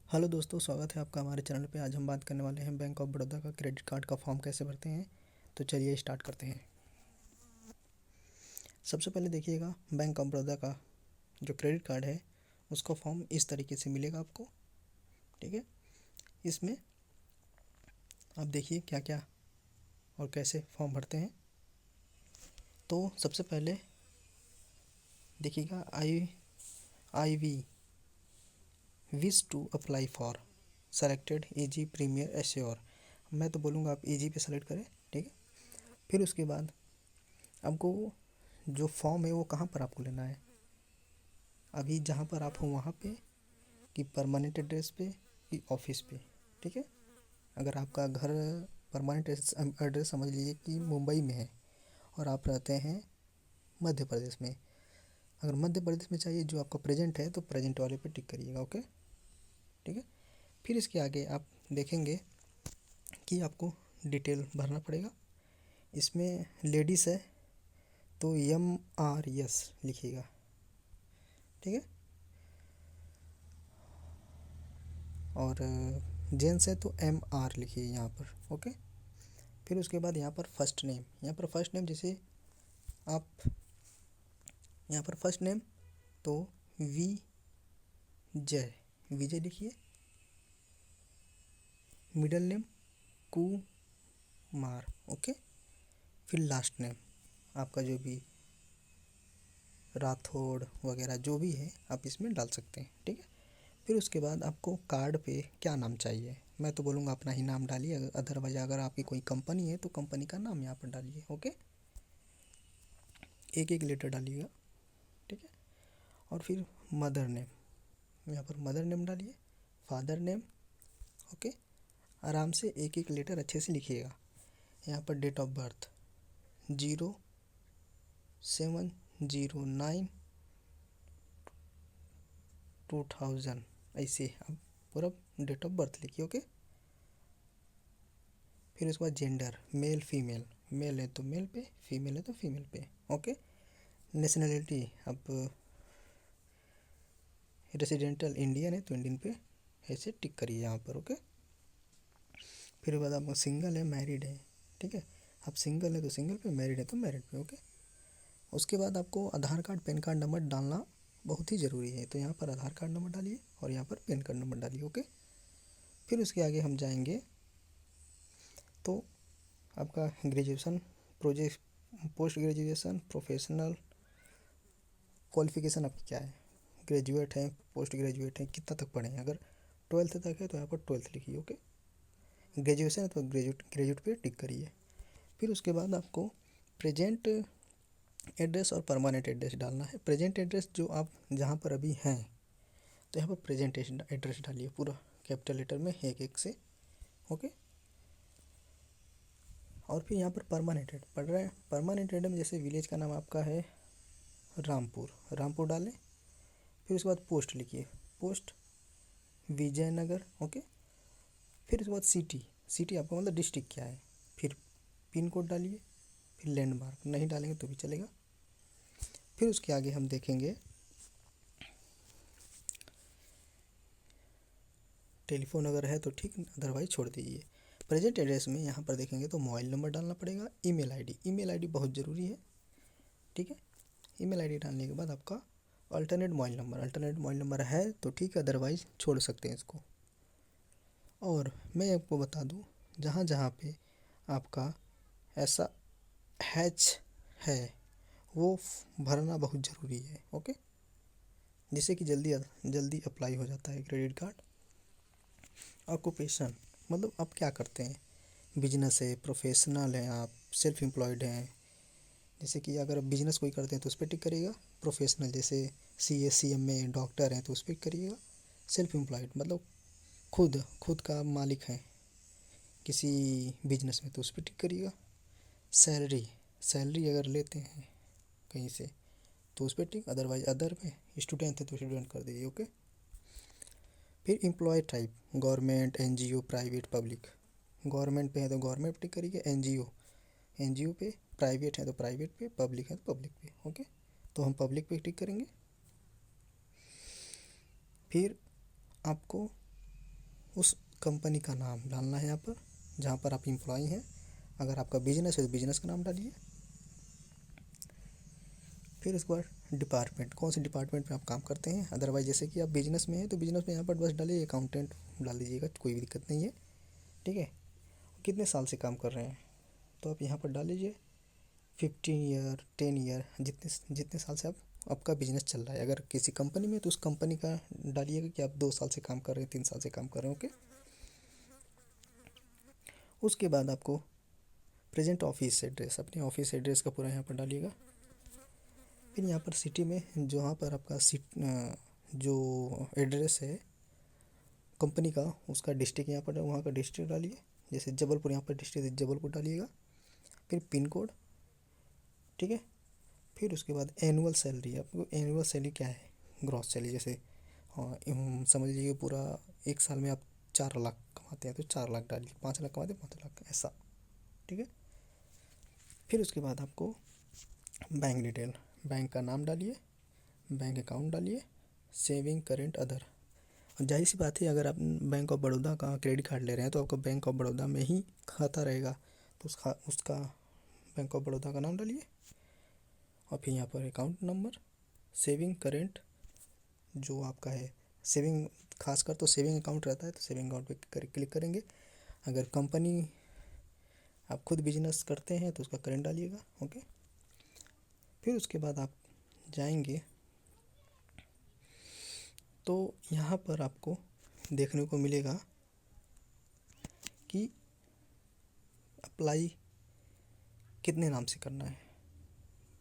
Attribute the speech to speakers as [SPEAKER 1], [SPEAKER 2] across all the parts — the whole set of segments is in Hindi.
[SPEAKER 1] हेलो दोस्तों, स्वागत है आपका हमारे चैनल पे। आज हम बात करने वाले हैं बैंक ऑफ बड़ौदा का क्रेडिट कार्ड का फॉर्म कैसे भरते हैं। तो चलिए स्टार्ट करते हैं। सबसे पहले देखिएगा, बैंक ऑफ बड़ौदा का जो क्रेडिट कार्ड है उसका फॉर्म इस तरीके से मिलेगा आपको। ठीक है, इसमें आप देखिए क्या क्या और कैसे फॉर्म भरते हैं। तो सबसे पहले देखिएगा, I we wish to apply for selected easy premier assure. मैं तो बोलूँगा आप ईजी पे सेलेक्ट करें। ठीक है, फिर उसके बाद आपको जो फॉर्म है वो कहाँ पर आपको लेना है, अभी जहाँ पर आप हो वहाँ पे, कि परमानेंट एड्रेस पे, कि ऑफिस पे। ठीक है, अगर आपका घर परमानेंट एड्रेस समझ लीजिए कि मुंबई में है और आप रहते हैं मध्य प्रदेश में। अगर मध्य प्रदेश में चाहिए जो आपका प्रेजेंट है तो प्रेजेंट वाले पे टिक करिएगा। ओके, ठीक है। फिर इसके आगे आप देखेंगे कि आपको डिटेल भरना पड़ेगा। इसमें लेडीज़ है तो MRS लिखिएगा। ठीक है, और जेंट्स है तो MR लिखिए यहाँ पर। ओके, फिर उसके बाद यहाँ पर फर्स्ट नेम, जैसे आप यहाँ पर फर्स्ट नेम तो विजय लिखिए। Middle name Kumar. ओके, फिर लास्ट नेम आपका जो भी राठौड़ वगैरह जो भी है आप इसमें डाल सकते हैं। ठीक है, फिर उसके बाद आपको कार्ड पे क्या नाम चाहिए, मैं तो बोलूँगा अपना ही नाम डालिए। अदरवाइज अगर आपकी कोई कंपनी है तो कंपनी का नाम यहाँ पर डालिए। ओके, एक एक लेटर डालिएगा। ठीक है, और फिर मदर नेम, यहाँ पर मदर नेम डालिए। Father name. ओके, आराम से एक एक लेटर अच्छे से लिखिएगा। यहाँ पर डेट ऑफ बर्थ 0709/2000, ऐसे आप पूरा डेट ऑफ बर्थ लिखिए। ओके, फिर उसके बाद जेंडर मेल फीमेल, मेल है तो मेल पे, फीमेल है तो फीमेल पे। ओके, नेशनलिटी आप रेसिडेंटल इंडियन है तो इंडियन पे ऐसे टिक करिए यहाँ पर। ओके, फिर उसके बाद आप सिंगल है मैरिड है। ठीक है, आप सिंगल है तो सिंगल पे, मैरिड है तो मैरिड पे। ओके, उसके बाद आपको आधार कार्ड पैन कार्ड नंबर डालना बहुत ही ज़रूरी है, तो यहाँ पर आधार कार्ड नंबर डालिए और यहाँ पर पैन कार्ड नंबर डालिए। ओके, फिर उसके आगे हम जाएंगे तो आपका graduation, project, post graduation, professional qualification आपकी क्या है, ग्रेजुएट है, पोस्ट ग्रेजुएट है, कितना तक पढ़े हैं। अगर 12th तक है तो यहाँ पर 12th लिखिए। ओके, ग्रेजुएशन है तो ग्रेजुएट पे टिक करिए। फिर उसके बाद आपको प्रेजेंट एड्रेस और परमानेंट एड्रेस डालना है। प्रेजेंट एड्रेस जो आप जहाँ पर अभी हैं तो यहाँ पर प्रेजेंट एड्रेस डालिए पूरा कैपिटल लेटर में एक एक से। ओके, और फिर यहाँ पर परमानेंट एड पढ़ रहे हैं, परमानेंट एड्रेस में जैसे विलेज का नाम आपका है रामपुर डालें। फिर उसके बाद पोस्ट लिखिए, पोस्ट विजयनगर। ओके, फिर उसके बाद सिटी आपका मतलब डिस्ट्रिक्ट क्या है। फिर पिन कोड डालिए, फिर लैंडमार्क, नहीं डालेंगे तो भी चलेगा। फिर उसके आगे हम देखेंगे टेलीफोन अगर है तो ठीक, अदरवाइज छोड़ दीजिए। प्रेजेंट एड्रेस में यहाँ पर देखेंगे तो मोबाइल नंबर डालना पड़ेगा। ईमेल आईडी बहुत ज़रूरी है। ठीक है, ईमेल आईडी डालने के बाद आपका अल्टरनेट मोबाइल नंबर है तो ठीक है, अदरवाइज छोड़ सकते हैं इसको। और मैं आपको बता दूँ, जहाँ जहाँ पे आपका ऐसा हैच है वो भरना बहुत ज़रूरी है। ओके, जिससे कि जल्दी अप्लाई हो जाता है क्रेडिट कार्ड। ऑक्यूपेशन मतलब आप क्या करते हैं, बिजनेस है, प्रोफेशनल हैं, आप सेल्फ एम्प्लॉयड हैं। जैसे कि अगर आप बिजनेस कोई करते हैं तो उस पर टिक करिएगा। प्रोफेशनल जैसे CA CMA डॉक्टर हैं तो उस पर करिएगा। सेल्फ एम्प्लॉयड मतलब खुद का मालिक है किसी बिजनेस में तो उस पर टिक करिएगा। सैलरी अगर लेते हैं कहीं से तो उस पर टिक, अदरवाइज अदर में, स्टूडेंट है तो स्टूडेंट कर दीजिए। ओके, फिर employ type government, NGO, private, public. Government पे है तो गवर्नमेंट पे टिक करिए, NGO पे, प्राइवेट है तो प्राइवेट पे, पब्लिक है तो पब्लिक पे। ओके, तो हम पब्लिक पे टिक करेंगे। फिर आपको उस कंपनी का नाम डालना है यहाँ पर जहाँ पर आप एम्प्लॉय हैं। अगर आपका बिजनेस है तो बिजनेस का नाम डालिए। फिर उसके बाद डिपार्टमेंट, कौन से डिपार्टमेंट में आप काम करते हैं। अदरवाइज जैसे कि आप बिजनेस में हैं तो बिजनेस में यहाँ पर बस डालिए अकाउंटेंट डाल दीजिएगा, कोई भी दिक्कत नहीं है, ठीक है। कितने साल से काम कर रहे हैं तो आप यहाँ पर डाल लीजिए 15 ईयर 10 ईयर, जितने जितने साल से आप आपका बिजनेस चल रहा है। अगर किसी कंपनी में तो उस कंपनी का डालिएगा कि आप 2 साल से काम कर रहे हैं, 3 साल से काम कर रहे हैं, ओके। उसके बाद आपको प्रेजेंट ऑफिस एड्रेस, अपने ऑफिस एड्रेस का पूरा यहाँ पर डालिएगा। फिर यहाँ पर सिटी में जहाँ पर आपका जो एड्रेस है कंपनी का, उसका डिस्ट्रिक्ट यहाँ पर वहाँ का डिस्ट्रिक्ट डालिए। जैसे जबलपुर, यहाँ पर डिस्ट्रिक्ट जबलपुर डालिएगा। फिर पिन कोड, ठीक है। फिर उसके बाद एनुअल सैलरी, आपको एनुअल सैलरी क्या है, ग्रॉस सैलरी। जैसे हाँ समझ लीजिए पूरा 1 साल में आप 4 लाख कमाते हैं तो 4 लाख डालिए, 5 लाख कमाते हैं 5 लाख, ऐसा, ठीक है। फिर उसके बाद आपको बैंक डिटेल, बैंक का नाम डालिए, बैंक अकाउंट डालिए, सेविंग करेंट अदर। जाहिर सी बात है अगर आप बैंक ऑफ बड़ौदा का क्रेडिट कार्ड ले रहे हैं तो आपका बैंक ऑफ बड़ौदा में ही खाता रहेगा, तो उसका बैंक ऑफ बड़ौदा का नाम डालिए। और फिर यहाँ पर अकाउंट नंबर, सेविंग करेंट जो आपका है, सेविंग खासकर तो सेविंग अकाउंट रहता है तो सेविंग अकाउंट पे क्लिक करेंगे। अगर कंपनी आप खुद बिजनेस करते हैं तो उसका करेंट डालिएगा, ओके। फिर उसके बाद आप जाएंगे तो यहाँ पर आपको देखने को मिलेगा कि अप्लाई कितने नाम से करना है,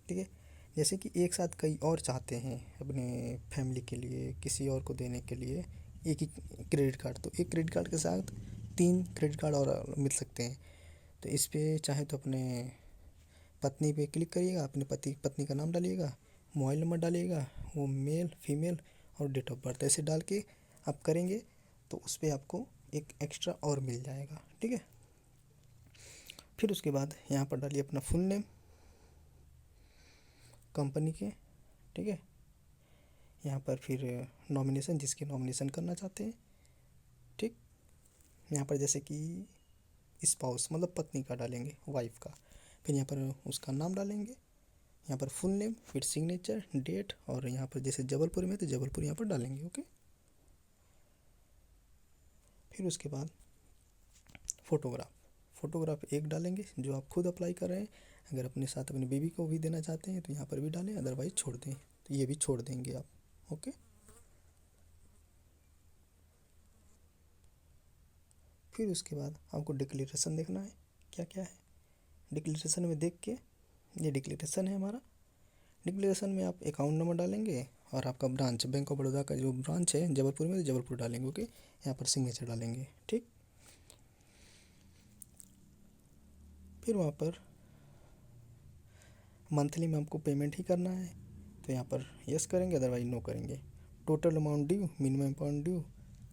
[SPEAKER 1] ठीक है। जैसे कि एक साथ कई और चाहते हैं अपने फैमिली के लिए, किसी और को देने के लिए एक ही क्रेडिट कार्ड, तो एक क्रेडिट कार्ड के साथ 3 क्रेडिट कार्ड और मिल सकते हैं। तो इस पे चाहे तो अपने पत्नी पे क्लिक करिएगा, अपने पत्नी का नाम डालिएगा, मोबाइल नंबर डालिएगा, वो मेल फीमेल और डेट ऑफ बर्थ ऐसे डाल के आप करेंगे तो उस पर आपको एक एक्स्ट्रा और मिल जाएगा, ठीक है। फिर उसके बाद यहाँ पर डालिए अपना फुल नेम कंपनी के, ठीक है। यहाँ पर फिर नॉमिनेशन, जिसकी नॉमिनेशन करना चाहते हैं, ठीक। यहाँ पर जैसे कि स्पाउस मतलब पत्नी का डालेंगे, वाइफ का। फिर यहाँ पर उसका नाम डालेंगे, यहाँ पर फुल नेम, फिर सिग्नेचर डेट, और यहाँ पर जैसे जबलपुर में तो जबलपुर यहाँ पर डालेंगे, ओके। फिर उसके बाद फ़ोटोग्राफ एक डालेंगे जो आप खुद अप्लाई कर रहे हैं। अगर अपने साथ अपनी बीवी को भी देना चाहते हैं तो यहाँ पर भी डालें, अदरवाइज छोड़ दें तो ये भी छोड़ देंगे आप, ओके। फिर उसके बाद आपको डिक्लेरेशन देखना है क्या क्या है। डिक्लेरेशन में देख के, ये डिक्लेरेशन है हमारा। डिक्लेरेशन में आप अकाउंट नंबर डालेंगे और आपका ब्रांच, बैंक ऑफ बड़ौदा का जो ब्रांच है जबलपुर में तो जबलपुर डालेंगे, ओके। यहाँ पर सिग्नेचर डालेंगे, ठीक। फिर वहाँ पर मंथली में आपको पेमेंट ही करना है तो यहाँ पर यस करेंगे, अदरवाइज नो करेंगे। Total amount due, minimum amount due,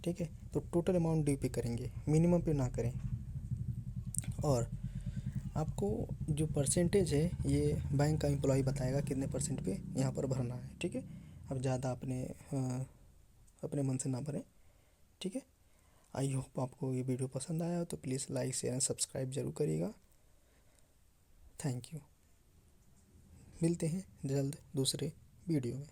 [SPEAKER 1] ठीक है। तो टोटल अमाउंट ड्यू पे करेंगे, मिनिमम पे ना करें। और आपको जो परसेंटेज है ये बैंक का एम्प्लॉय बताएगा कितने परसेंट पे यहाँ पर भरना है, ठीक है। अब ज़्यादा अपने मन से ना भरें, ठीक है। आई होप आपको ये वीडियो पसंद आया हो तो please like share and subscribe ज़रूर करिएगा। Thank you. मिलते हैं जल्द दूसरे वीडियो में।